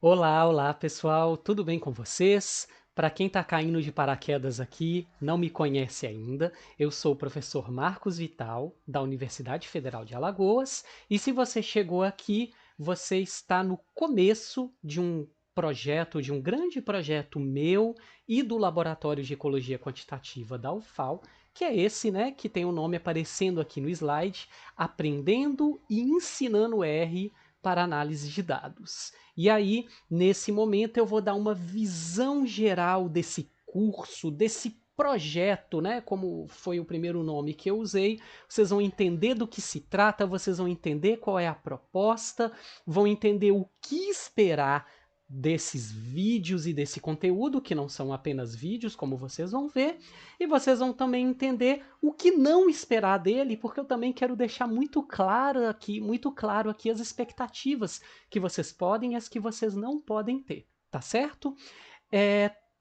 Olá, olá pessoal, tudo bem com vocês? Para quem está caindo de paraquedas aqui, não me conhece ainda, eu sou o professor Marcos Vital, da Universidade Federal de Alagoas, e se você chegou aqui, você está no começo de um projeto, de um grande projeto meu e do Laboratório de Ecologia Quantitativa da UFAL, que é esse, né, que tem o nome aparecendo aqui no slide, Aprendendo e Ensinando R para Análise de Dados. E aí, nesse momento, eu vou dar uma visão geral desse curso, desse projeto, né? Como foi o primeiro nome que eu usei. Vocês vão entender do que se trata, vocês vão entender qual é a proposta, vão entender o que esperar desses vídeos e desse conteúdo, que não são apenas vídeos, como vocês vão ver, e vocês vão também entender o que não esperar dele, porque eu também quero deixar muito claro aqui as expectativas que vocês podem e as que vocês não podem ter, tá certo?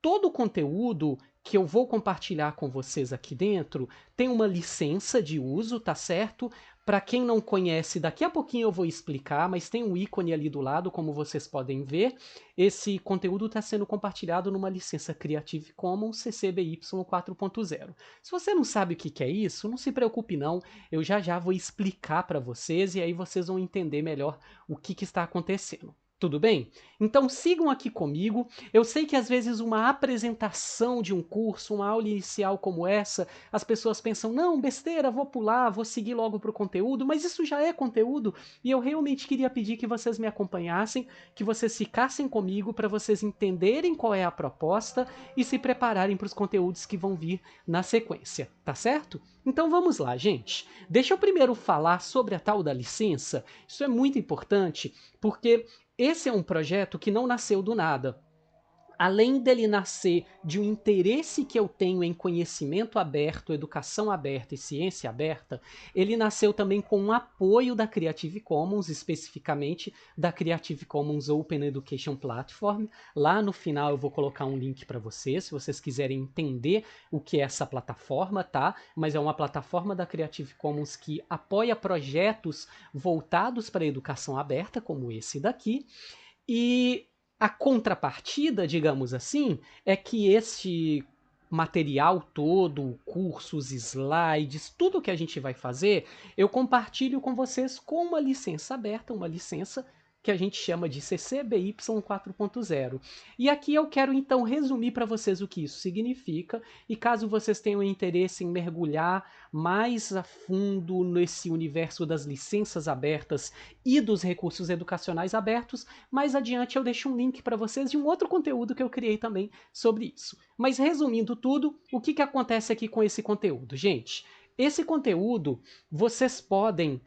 Todo o conteúdo que eu vou compartilhar com vocês aqui dentro tem uma licença de uso, tá certo? Para quem não conhece, daqui a pouquinho eu vou explicar, mas tem um ícone ali do lado, como vocês podem ver. Esse conteúdo está sendo compartilhado numa licença Creative Commons CC BY 4.0. Se você não sabe o que é isso, não se preocupe não, eu já vou explicar para vocês e aí vocês vão entender melhor o que está acontecendo. Tudo bem? Então sigam aqui comigo. Eu sei que às vezes uma apresentação de um curso, uma aula inicial como essa, as pessoas pensam, não, besteira, vou pular, vou seguir logo para o conteúdo, mas isso já é conteúdo e eu realmente queria pedir que vocês me acompanhassem, que vocês ficassem comigo para vocês entenderem qual é a proposta e se prepararem para os conteúdos que vão vir na sequência, tá certo? Então vamos lá, gente. Deixa eu primeiro falar sobre a tal da licença. Isso é muito importante porque esse é um projeto que não nasceu do nada. Além dele nascer de um interesse que eu tenho em conhecimento aberto, educação aberta e ciência aberta, ele nasceu também com o apoio da Creative Commons, especificamente da Creative Commons Open Education Platform. Lá no final eu vou colocar um link para vocês, se vocês quiserem entender o que é essa plataforma, tá? Mas é uma plataforma da Creative Commons que apoia projetos voltados para a educação aberta, como esse daqui. E a contrapartida, digamos assim, é que este material todo, cursos, slides, tudo que a gente vai fazer, eu compartilho com vocês com uma licença aberta, uma licença que a gente chama de CC BY 4.0. E aqui eu quero então resumir para vocês o que isso significa, e caso vocês tenham interesse em mergulhar mais a fundo nesse universo das licenças abertas e dos recursos educacionais abertos, mais adiante eu deixo um link para vocês de um outro conteúdo que eu criei também sobre isso. Mas resumindo tudo, o que acontece aqui com esse conteúdo? Gente, esse conteúdo vocês podem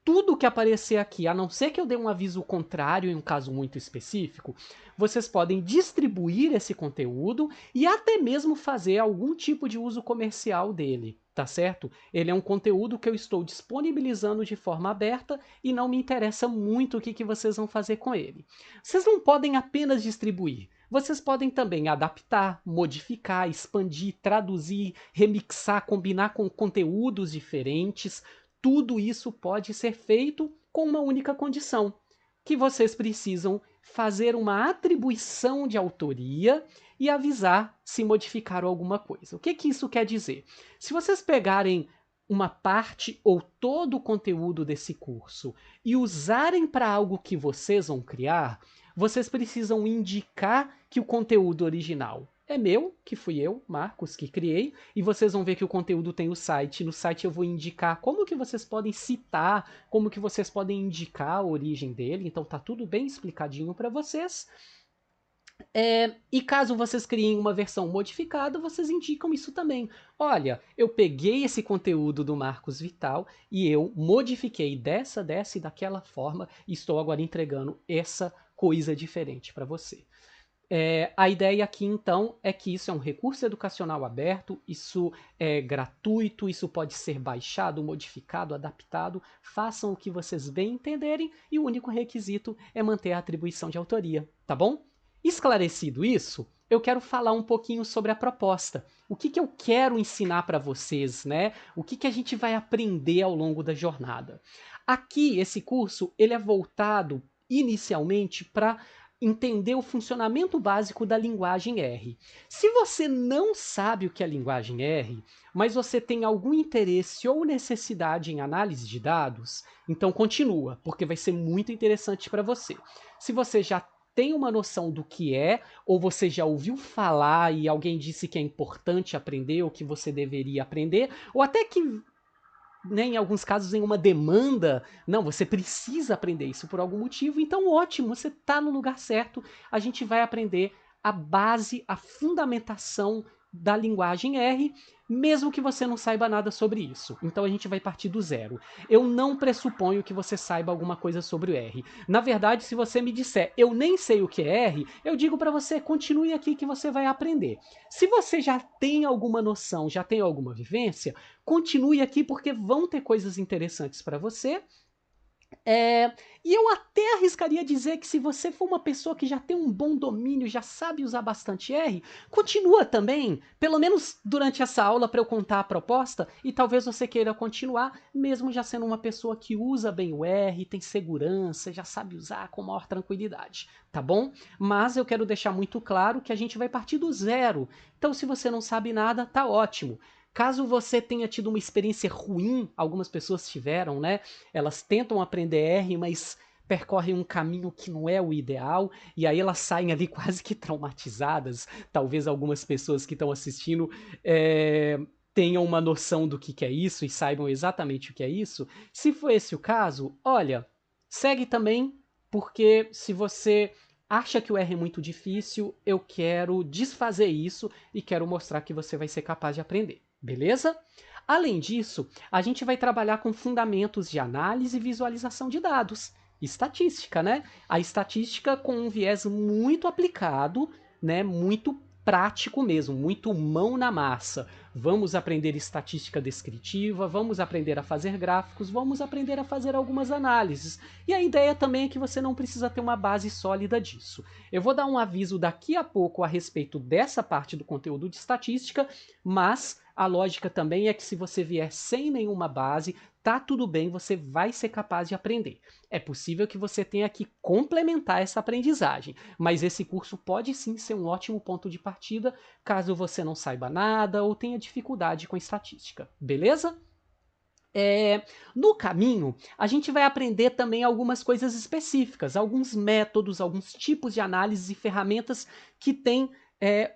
tudo que aparecer aqui, a não ser que eu dê um aviso contrário em um caso muito específico, vocês podem distribuir esse conteúdo e até mesmo fazer algum tipo de uso comercial dele, tá certo? Ele é um conteúdo que eu estou disponibilizando de forma aberta e não me interessa muito o que vocês vão fazer com ele. Vocês não podem apenas distribuir. Vocês podem também adaptar, modificar, expandir, traduzir, remixar, combinar com conteúdos diferentes. Tudo isso pode ser feito com uma única condição, que vocês precisam fazer uma atribuição de autoria e avisar se modificaram alguma coisa. O que isso quer dizer? Se vocês pegarem uma parte ou todo o conteúdo desse curso e usarem para algo que vocês vão criar, vocês precisam indicar que o conteúdo original é meu, que fui eu, Marcos, que criei, e vocês vão ver que o conteúdo tem o site. No site eu vou indicar como que vocês podem citar, como que vocês podem indicar a origem dele, então tá tudo bem explicadinho para vocês. E caso vocês criem uma versão modificada, vocês indicam isso também. Olha, eu peguei esse conteúdo do Marcos Vital e eu modifiquei dessa e daquela forma e estou agora entregando essa coisa diferente para você. A ideia aqui, então, é que isso é um recurso educacional aberto, isso é gratuito, isso pode ser baixado, modificado, adaptado. Façam o que vocês bem entenderem e o único requisito é manter a atribuição de autoria, tá bom? Esclarecido isso, eu quero falar um pouquinho sobre a proposta. O que eu quero ensinar para vocês, né? O que a gente vai aprender ao longo da jornada. Aqui, esse curso, ele é voltado inicialmente para entender o funcionamento básico da linguagem R. Se você não sabe o que é a linguagem R, mas você tem algum interesse ou necessidade em análise de dados, então continua, porque vai ser muito interessante para você. Se você já tem uma noção do que é, ou você já ouviu falar e alguém disse que é importante aprender, ou que você deveria aprender, ou até que, né, em alguns casos, em uma demanda, não, você precisa aprender isso por algum motivo, então ótimo, você está no lugar certo, a gente vai aprender a base, a fundamentação da linguagem R, mesmo que você não saiba nada sobre isso. Então a gente vai partir do zero. Eu não pressuponho que você saiba alguma coisa sobre o R. Na verdade, se você me disser, eu nem sei o que é R, eu digo para você, continue aqui que você vai aprender. Se você já tem alguma noção, já tem alguma vivência, continue aqui porque vão ter coisas interessantes para você. E eu até arriscaria dizer que se você for uma pessoa que já tem um bom domínio, já sabe usar bastante R, continua também, pelo menos durante essa aula para eu contar a proposta, e talvez você queira continuar, mesmo já sendo uma pessoa que usa bem o R, tem segurança, já sabe usar com maior tranquilidade, tá bom? Mas eu quero deixar muito claro que a gente vai partir do zero, então se você não sabe nada, tá ótimo. Caso você tenha tido uma experiência ruim, algumas pessoas tiveram, né? Elas tentam aprender R, mas percorrem um caminho que não é o ideal, e aí elas saem ali quase que traumatizadas. Talvez algumas pessoas que estão assistindo tenham uma noção do que é isso e saibam exatamente o que é isso. Se for esse o caso, olha, segue também, porque se você acha que o R é muito difícil, eu quero desfazer isso e quero mostrar que você vai ser capaz de aprender. Beleza? Além disso, a gente vai trabalhar com fundamentos de análise e visualização de dados. Estatística, né? A estatística com um viés muito aplicado, né? Muito prático mesmo, muito mão na massa. Vamos aprender estatística descritiva, vamos aprender a fazer gráficos, vamos aprender a fazer algumas análises. E a ideia também é que você não precisa ter uma base sólida disso. Eu vou dar um aviso daqui a pouco a respeito dessa parte do conteúdo de estatística, mas a lógica também é que se você vier sem nenhuma base, tá tudo bem, você vai ser capaz de aprender. É possível que você tenha que complementar essa aprendizagem, mas esse curso pode sim ser um ótimo ponto de partida caso você não saiba nada ou tenha dificuldade com estatística, beleza? No caminho, a gente vai aprender também algumas coisas específicas, alguns métodos, alguns tipos de análises e ferramentas que têm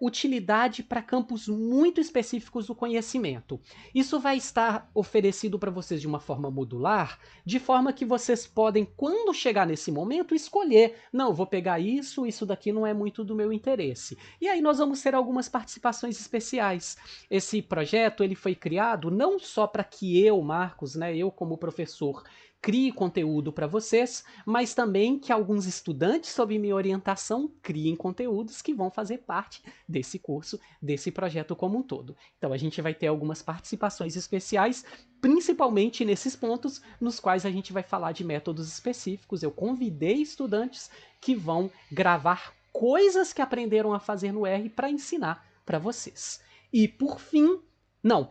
utilidade para campos muito específicos do conhecimento. Isso vai estar oferecido para vocês de uma forma modular, de forma que vocês podem, quando chegar nesse momento, escolher, não, vou pegar isso, isso daqui não é muito do meu interesse. E aí nós vamos ter algumas participações especiais. Esse projeto ele foi criado não só para que eu, Marcos, né, eu como professor, crie conteúdo para vocês, mas também que alguns estudantes, sob minha orientação, criem conteúdos que vão fazer parte desse curso, desse projeto como um todo. Então a gente vai ter algumas participações especiais, principalmente nesses pontos nos quais a gente vai falar de métodos específicos. Eu convidei estudantes que vão gravar coisas que aprenderam a fazer no R para ensinar para vocês. E por fim não,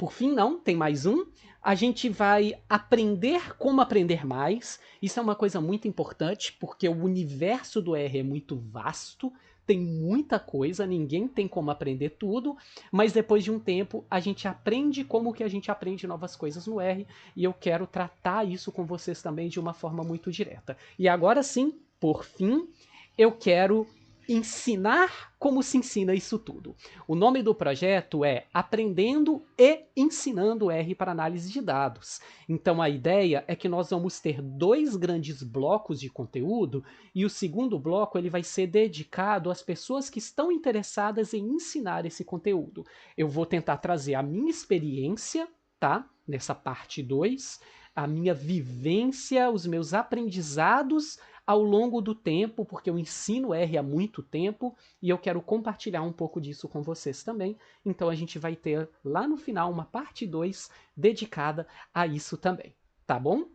tem mais um. A gente vai aprender como aprender mais. Isso é uma coisa muito importante, porque o universo do R é muito vasto, tem muita coisa, ninguém tem como aprender tudo, mas depois de um tempo a gente aprende como que a gente aprende novas coisas no R, e eu quero tratar isso com vocês também de uma forma muito direta. E agora sim, por fim, eu quero ensinar como se ensina isso tudo. O nome do projeto é Aprendendo e Ensinando R para Análise de Dados. Então a ideia é que nós vamos ter dois grandes blocos de conteúdo e o segundo bloco ele vai ser dedicado às pessoas que estão interessadas em ensinar esse conteúdo. Eu vou tentar trazer a minha experiência, tá? Nessa parte 2, a minha vivência, os meus aprendizados ao longo do tempo, porque eu ensino R há muito tempo e eu quero compartilhar um pouco disso com vocês também. Então a gente vai ter lá no final uma parte 2 dedicada a isso também, tá bom?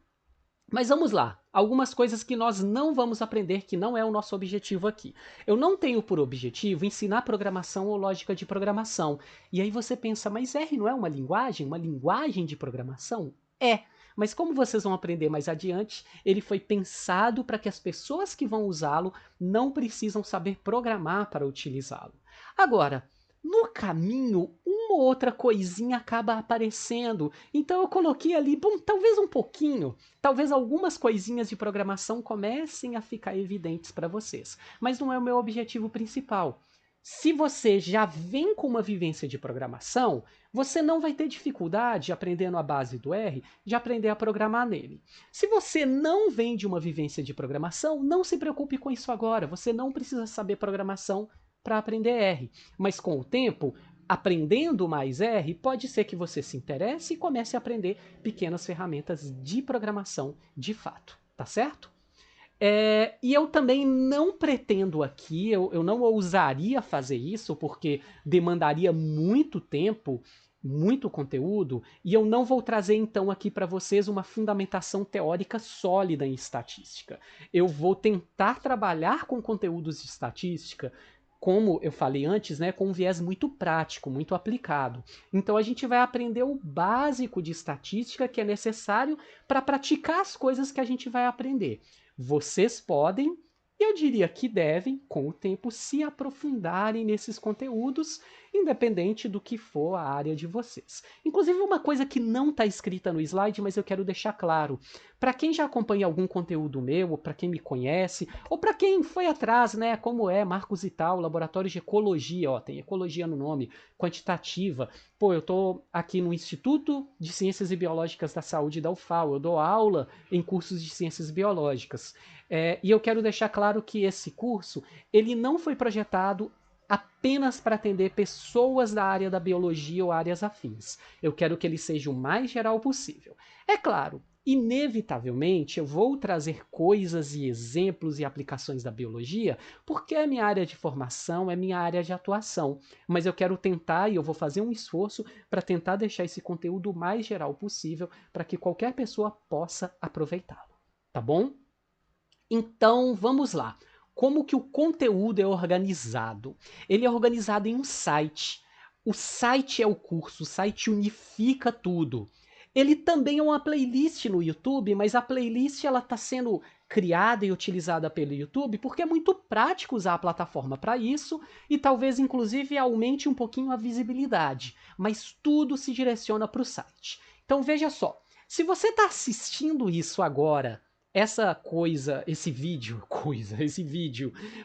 Mas vamos lá, algumas coisas que nós não vamos aprender, que não é o nosso objetivo aqui. Eu não tenho por objetivo ensinar programação ou lógica de programação. E aí você pensa, mas R não é uma linguagem de programação? É, mas como vocês vão aprender mais adiante, ele foi pensado para que as pessoas que vão usá-lo não precisam saber programar para utilizá-lo. Agora, no caminho, uma ou outra coisinha acaba aparecendo, então eu coloquei ali, bom, talvez um pouquinho, talvez algumas coisinhas de programação comecem a ficar evidentes para vocês, mas não é o meu objetivo principal. Se você já vem com uma vivência de programação, você não vai ter dificuldade, aprendendo a base do R, de aprender a programar nele. Se você não vem de uma vivência de programação, não se preocupe com isso agora. Você não precisa saber programação para aprender R. Mas com o tempo, aprendendo mais R, pode ser que você se interesse e comece a aprender pequenas ferramentas de programação de fato. Tá certo? E eu também não pretendo aqui, eu não ousaria fazer isso, porque demandaria muito tempo, muito conteúdo, e eu não vou trazer então aqui para vocês uma fundamentação teórica sólida em estatística. Eu vou tentar trabalhar com conteúdos de estatística, como eu falei antes, né, com um viés muito prático, muito aplicado. Então a gente vai aprender o básico de estatística que é necessário para praticar as coisas que a gente vai aprender. Vocês podem, e eu diria que devem, com o tempo, se aprofundarem nesses conteúdos, independente do que for a área de vocês. Inclusive, uma coisa que não está escrita no slide, mas eu quero deixar claro. Para quem já acompanha algum conteúdo meu, ou para quem me conhece, ou para quem foi atrás, né, como é Marcos e tal, laboratório de ecologia, ó, tem ecologia no nome, quantitativa. Pô, eu tô aqui no Instituto de Ciências e Biológicas da Saúde da UFAL, eu dou aula em cursos de ciências biológicas. E eu quero deixar claro que esse curso, ele não foi projetado apenas para atender pessoas da área da biologia ou áreas afins. Eu quero que ele seja o mais geral possível. É claro, inevitavelmente eu vou trazer coisas e exemplos e aplicações da biologia, porque é minha área de formação, é minha área de atuação. Mas eu quero tentar e eu vou fazer um esforço para tentar deixar esse conteúdo o mais geral possível para que qualquer pessoa possa aproveitá-lo. Tá bom? Então, vamos lá. Como que o conteúdo é organizado? Ele é organizado em um site. O site é o curso, o site unifica tudo. Ele também é uma playlist no YouTube, mas a playlist ela está sendo criada e utilizada pelo YouTube porque é muito prático usar a plataforma para isso e talvez inclusive aumente um pouquinho a visibilidade, mas tudo se direciona para o site. Então veja só, se você está assistindo isso agora, esse vídeo,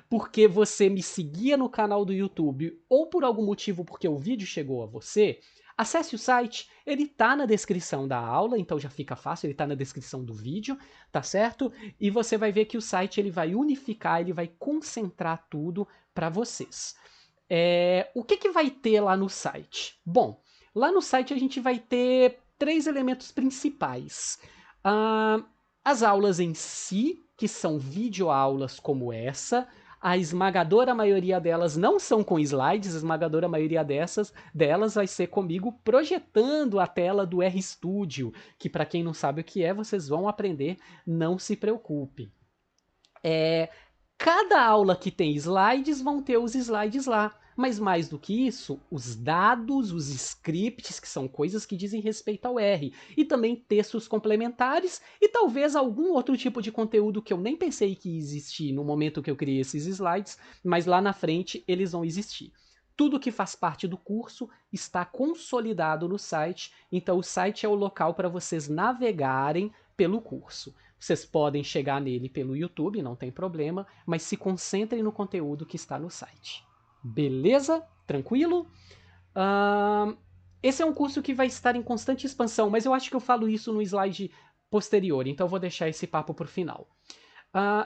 porque você me seguia no canal do YouTube ou por algum motivo porque o vídeo chegou a você, acesse o site, ele tá na descrição da aula, então já fica fácil, ele tá na descrição do vídeo, tá certo? E você vai ver que o site ele vai unificar, ele vai concentrar tudo para vocês. O que vai ter lá no site? Bom, lá no site a gente vai ter 3 elementos principais. As aulas em si, que são videoaulas como essa, a esmagadora maioria delas não são com slides, a esmagadora maioria delas vai ser comigo projetando a tela do RStudio, que para quem não sabe o que é, vocês vão aprender, não se preocupe. Cada aula que tem slides vão ter os slides lá. Mas mais do que isso, os dados, os scripts, que são coisas que dizem respeito ao R, e também textos complementares e talvez algum outro tipo de conteúdo que eu nem pensei que ia existir no momento que eu criei esses slides, mas lá na frente eles vão existir. Tudo que faz parte do curso está consolidado no site, então o site é o local para vocês navegarem pelo curso. Vocês podem chegar nele pelo YouTube, não tem problema, mas se concentrem no conteúdo que está no site. Beleza? Tranquilo? Esse é um curso que vai estar em constante expansão, mas eu acho que eu falo isso no slide posterior, então eu vou deixar esse papo para o final.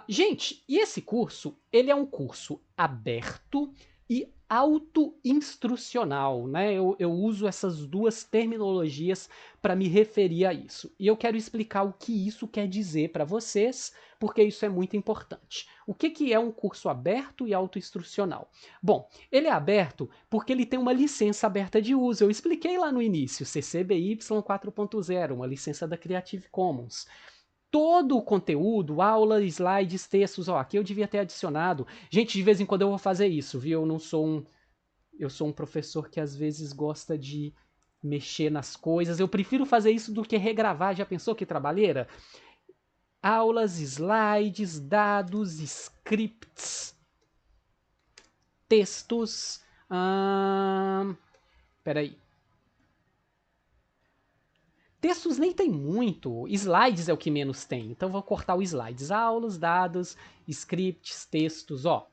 Gente, e esse curso, ele é um curso aberto e auto-instrucional, né? Eu uso essas duas terminologias para me referir a isso. E eu quero explicar o que isso quer dizer para vocês, porque isso é muito importante. O que é um curso aberto e auto-instrucional? Bom, ele é aberto porque ele tem uma licença aberta de uso. Eu expliquei lá no início, CC BY 4.0, uma licença da Creative Commons. Todo o conteúdo, aula, slides, textos, ó, aqui eu devia ter adicionado. Gente, de vez em quando eu vou fazer isso, viu? Eu sou um professor que às vezes gosta de mexer nas coisas. Eu prefiro fazer isso do que regravar. Já pensou que trabalheira? Aulas, slides, dados, scripts, textos. Peraí. Textos nem tem muito, slides é o que menos tem, então vou cortar o slides. Aulas, dados, scripts, textos, ó.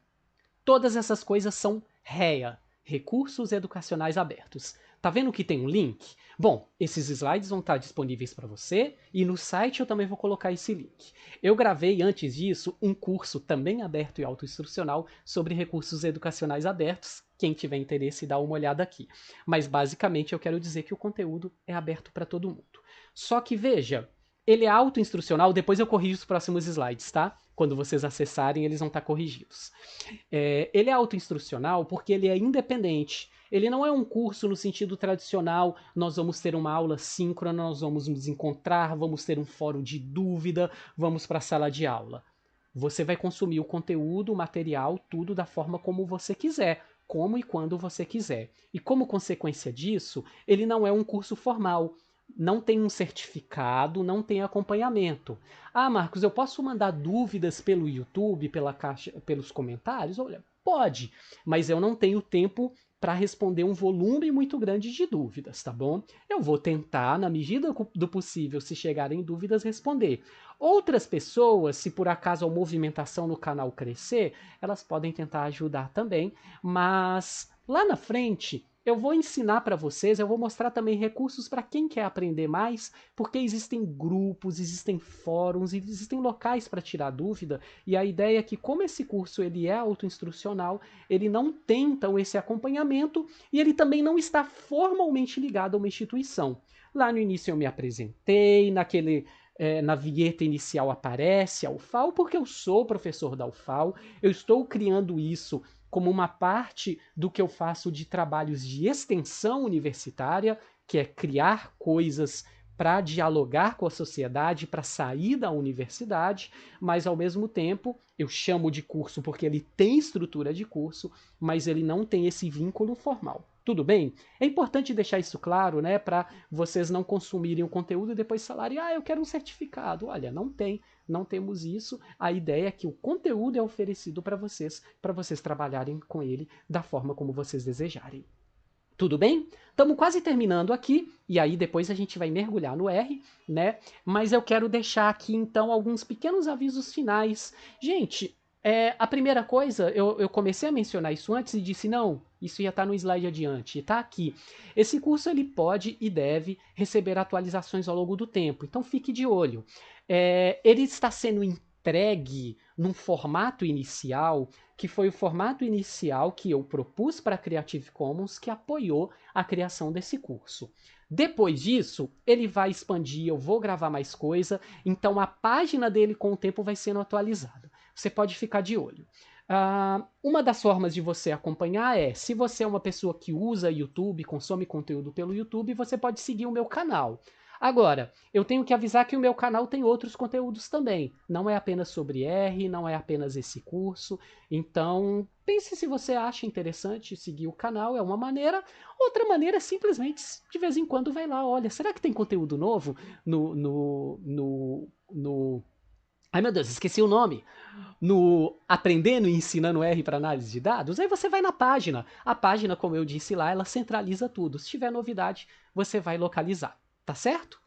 Todas essas coisas são REA, Recursos Educacionais Abertos. Tá vendo que tem um link? Bom, esses slides vão estar disponíveis para você e no site eu também vou colocar esse link. Eu gravei antes disso um curso também aberto e autoinstrucional sobre recursos educacionais abertos. Quem tiver interesse, dá uma olhada aqui. Mas basicamente eu quero dizer que o conteúdo é aberto para todo mundo. Só que veja, ele é autoinstrucional, depois eu corrijo os próximos slides, tá? Quando vocês acessarem, eles vão estar corrigidos. Ele é autoinstrucional porque ele é independente. Ele não é um curso no sentido tradicional, nós vamos ter uma aula síncrona, nós vamos nos encontrar, vamos ter um fórum de dúvida, vamos para a sala de aula. Você vai consumir o conteúdo, o material, tudo da forma como você quiser, como e quando você quiser. E como consequência disso, ele não é um curso formal. Não tem um certificado, não tem acompanhamento. Ah, Marcos, eu posso mandar dúvidas pelo YouTube, pela caixa, pelos comentários? Olha, pode, mas eu não tenho tempo para responder um volume muito grande de dúvidas, tá bom? Eu vou tentar, na medida do possível, se chegarem dúvidas, responder. Outras pessoas, se por acaso a movimentação no canal crescer, elas podem tentar ajudar também, mas lá na frente eu vou ensinar para vocês, eu vou mostrar também recursos para quem quer aprender mais, porque existem grupos, existem fóruns, existem locais para tirar dúvida, e a ideia é que como esse curso ele é autoinstrucional, ele não tem então esse acompanhamento e ele também não está formalmente ligado a uma instituição. Lá no início eu me apresentei, na vinheta inicial aparece a UFAL, porque eu sou professor da UFAL, eu estou criando isso como uma parte do que eu faço de trabalhos de extensão universitária, que é criar coisas para dialogar com a sociedade, para sair da universidade, mas ao mesmo tempo eu chamo de curso porque ele tem estrutura de curso, mas ele não tem esse vínculo formal. Tudo bem? É importante deixar isso claro, né, para vocês não consumirem o conteúdo e depois falarem, eu quero um certificado. Olha, não tem, não temos isso. A ideia é que o conteúdo é oferecido para vocês trabalharem com ele da forma como vocês desejarem. Tudo bem? Estamos quase terminando aqui, e aí depois a gente vai mergulhar no R, né? Mas eu quero deixar aqui então alguns pequenos avisos finais. Gente, a primeira coisa, eu comecei a mencionar isso antes e disse, não, isso ia estar no slide adiante, e está aqui. Esse curso ele pode e deve receber atualizações ao longo do tempo, então fique de olho. Ele está sendo entregue num formato inicial, que foi o formato inicial que eu propus para a Creative Commons, que apoiou a criação desse curso. Depois disso, ele vai expandir, eu vou gravar mais coisa, então a página dele com o tempo vai sendo atualizada. Você pode ficar de olho. Uma das formas de você acompanhar é, se você é uma pessoa que usa YouTube, consome conteúdo pelo YouTube, você pode seguir o meu canal. Agora, eu tenho que avisar que o meu canal tem outros conteúdos também. Não é apenas sobre R, não é apenas esse curso. Então, pense se você acha interessante seguir o canal, é uma maneira. Outra maneira é simplesmente, de vez em quando, vai lá, olha, será que tem conteúdo novo no ai meu Deus, esqueci o nome. No Aprendendo e Ensinando R para Análise de Dados, aí você vai na página. A página, como eu disse lá, ela centraliza tudo. Se tiver novidade, você vai localizar, tá certo?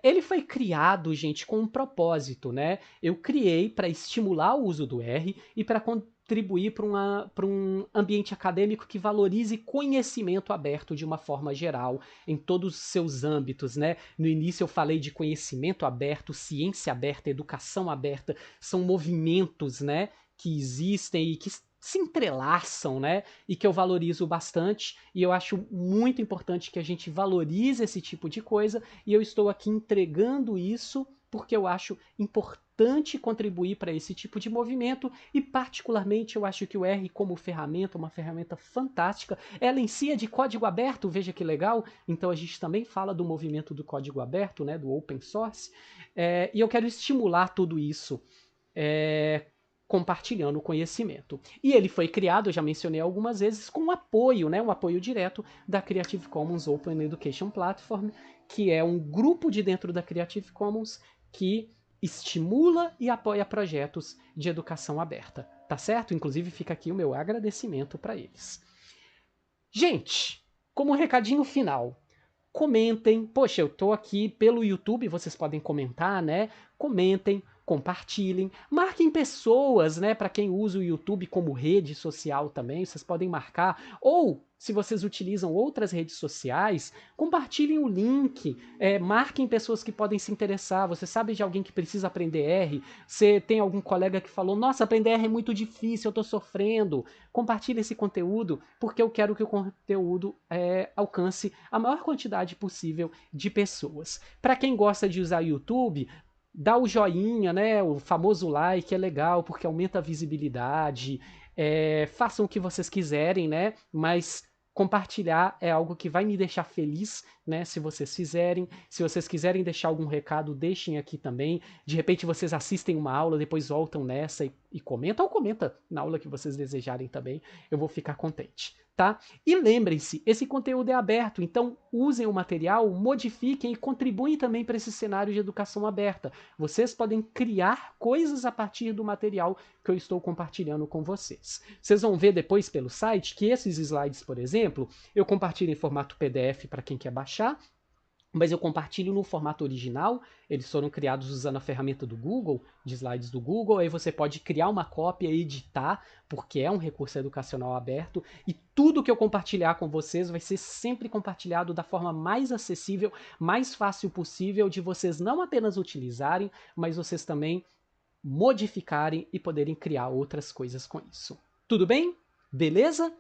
Ele foi criado, gente, com um propósito, né? Eu criei para estimular o uso do R e para contribuir para um ambiente acadêmico que valorize conhecimento aberto de uma forma geral, em todos os seus âmbitos, né? No início eu falei de conhecimento aberto, ciência aberta, educação aberta, são movimentos, né, que existem e que se entrelaçam, né? E que eu valorizo bastante, e eu acho muito importante que a gente valorize esse tipo de coisa, e eu estou aqui entregando isso porque eu acho importante contribuir para esse tipo de movimento, e particularmente eu acho que o R como ferramenta, uma ferramenta fantástica, ela em si é de código aberto, veja que legal, então a gente também fala do movimento do código aberto, né, do open source, e eu quero estimular tudo isso. compartilhando o conhecimento. E ele foi criado, eu já mencionei algumas vezes, com apoio, né, um apoio direto da Creative Commons Open Education Platform, que é um grupo de dentro da Creative Commons que estimula e apoia projetos de educação aberta, tá certo? Inclusive fica aqui o meu agradecimento para eles. Gente, como recadinho final, comentem. Poxa, eu tô aqui pelo YouTube, vocês podem comentar, né? Comentem, compartilhem, marquem pessoas, né? Para quem usa o YouTube como rede social também, vocês podem marcar. Ou, se vocês utilizam outras redes sociais, compartilhem o link, marquem pessoas que podem se interessar. Você sabe de alguém que precisa aprender R? Você tem algum colega que falou, nossa, aprender R é muito difícil, eu tô sofrendo. Compartilhe esse conteúdo, porque eu quero que o conteúdo alcance a maior quantidade possível de pessoas. Para quem gosta de usar YouTube, dá o joinha, né? O famoso like é legal, porque aumenta a visibilidade. Façam o que vocês quiserem, né? Mas compartilhar é algo que vai me deixar feliz, né? Se vocês fizerem. Se vocês quiserem deixar algum recado, deixem aqui também. De repente vocês assistem uma aula, depois voltam nessa e comentam, ou comenta na aula que vocês desejarem também. Eu vou ficar contente, tá? E lembrem-se, esse conteúdo é aberto, então usem o material, modifiquem e contribuem também para esse cenário de educação aberta. Vocês podem criar coisas a partir do material que eu estou compartilhando com vocês. Vocês vão ver depois pelo site que esses slides, por exemplo, eu compartilho em formato PDF para quem quer baixar, mas eu compartilho no formato original. Eles foram criados usando a ferramenta do Google, de slides do Google, aí você pode criar uma cópia e editar, porque é um recurso educacional aberto, e tudo que eu compartilhar com vocês vai ser sempre compartilhado da forma mais acessível, mais fácil possível, de vocês não apenas utilizarem, mas vocês também modificarem e poderem criar outras coisas com isso. Tudo bem? Beleza?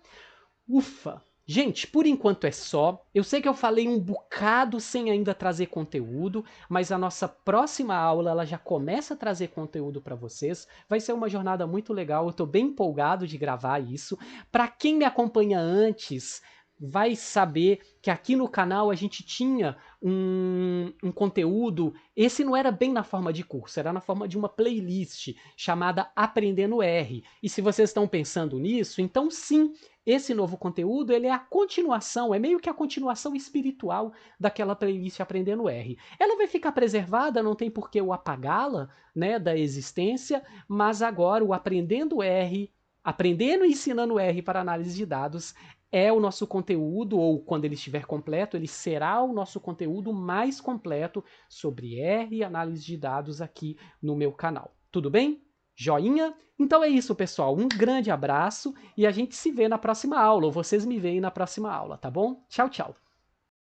Ufa! Gente, por enquanto é só. Eu sei que eu falei um bocado sem ainda trazer conteúdo, mas a nossa próxima aula ela já começa a trazer conteúdo para vocês. Vai ser uma jornada muito legal, eu estou bem empolgado de gravar isso. Para quem me acompanha antes, vai saber que aqui no canal a gente tinha um conteúdo, esse não era bem na forma de curso, era na forma de uma playlist chamada Aprendendo R. E se vocês estão pensando nisso, então sim, esse novo conteúdo ele é a continuação, é meio que a continuação espiritual daquela playlist Aprendendo R. Ela vai ficar preservada, não tem por que eu apagá-la, né, da existência, mas agora o Aprendendo R, aprendendo e ensinando R para análise de dados, é o nosso conteúdo, ou quando ele estiver completo, ele será o nosso conteúdo mais completo sobre R e análise de dados aqui no meu canal. Tudo bem? Joinha? Então é isso, pessoal. Um grande abraço e a gente se vê na próxima aula, ou vocês me veem na próxima aula, tá bom? Tchau, tchau!